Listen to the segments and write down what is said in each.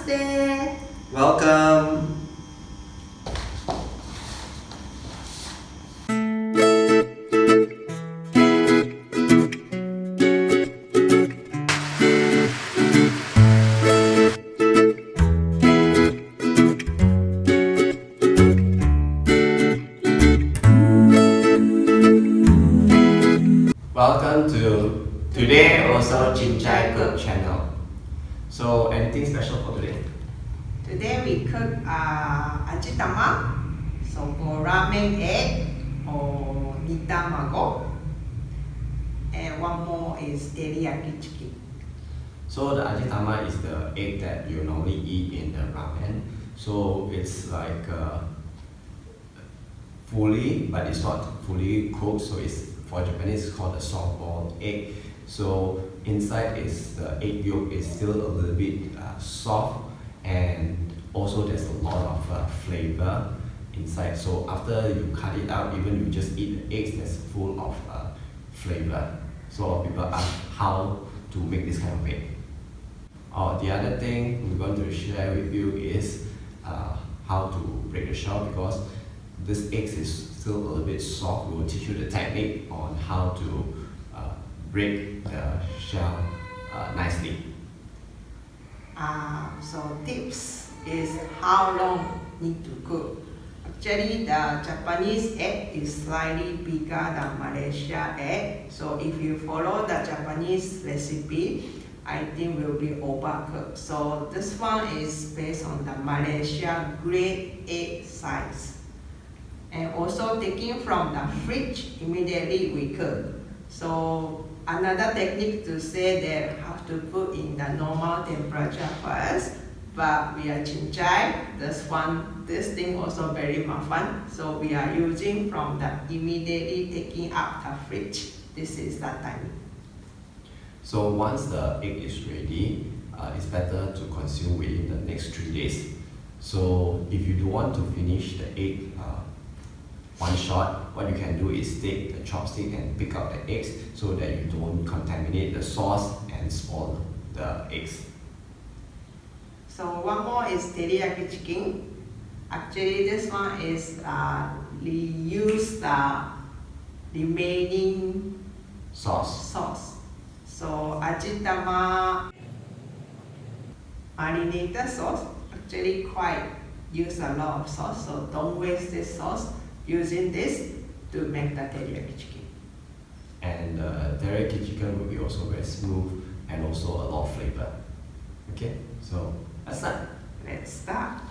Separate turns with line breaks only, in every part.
Namaste.
Welcome. Welcome to today also Cincai Cook channel. So anything special for today?
Today we cook Ajitama. So for ramen egg or Nitamago. And one more is teriyaki chicken.
So the Ajitama is the egg that you normally eat in the ramen. So it's like fully, but it's not fully cooked. So it's for Japanese it's called a soft-boiled egg. So inside is the egg yolk is still a little bit soft, and also there's a lot of flavor inside. So after you cut it out, even you just eat the eggs, that's full of flavor. So a lot of people ask how to make this kind of egg. The other thing we're going to share with you is how to break the shell, because this egg is still a little bit soft. We will teach you the technique on how to break the shell nicely.
So tips is how long need to cook. Actually, the Japanese egg is slightly bigger than Malaysia egg. So if you follow the Japanese recipe, I think will be overcooked. So this one is based on the Malaysia grade egg size. And also taking from the fridge, immediately we cook. So another technique to say that have to put in the normal temperature first, but we are Cincai, this thing also very mafan. So we are using from the immediately taking out the fridge. This is the time.
So once the egg is ready, it's better to consume within the next 3 days. So if you do want to finish the egg one shot, what you can do is take the chopstick and pick out the eggs so that you don't contaminate the sauce and spoil the eggs.
So one more is teriyaki chicken. Actually, this one is reuse the remaining
Sauce.
So Ajitama marinated sauce, actually quite use a lot of sauce, so don't waste this sauce. Using this to make the teriyaki chicken.
And the teriyaki chicken will be also very smooth and also a lot of flavor. Okay, so let's start.
Let's start.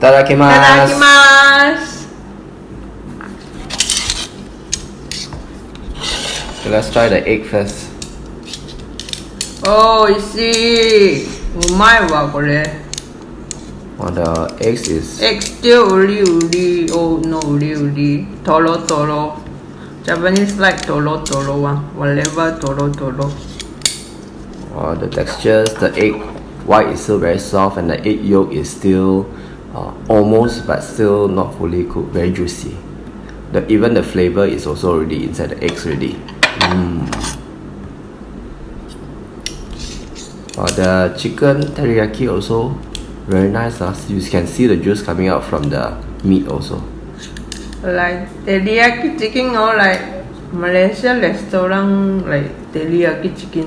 Itadakimasu.
Itadakimasu.
Okay, let's try the egg first.
Oh, I see. Umai wa kore.
Oh, the eggs is
Egg still uri. Oh no, uri. Toro. Japanese like toro. Whatever toro.
the textures. The egg white is still very soft, and the egg yolk is still almost, but still not fully cooked. Very juicy. Even the flavor is also already inside the eggs already. The chicken teriyaki also very nice. You can see the juice coming out from the meat also.
Like teriyaki chicken or like Malaysia restaurant like teriyaki chicken.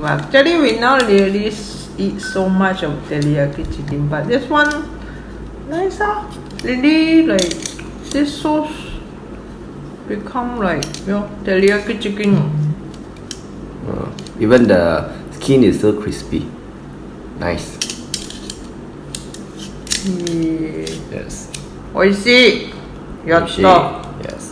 But actually we not really eat so much of teriyaki chicken. But this one nice. Really like this sauce become like teriyaki chicken.
Even the skin is still crispy. Nice. Yes.
Oishii. Yatta.
Yes.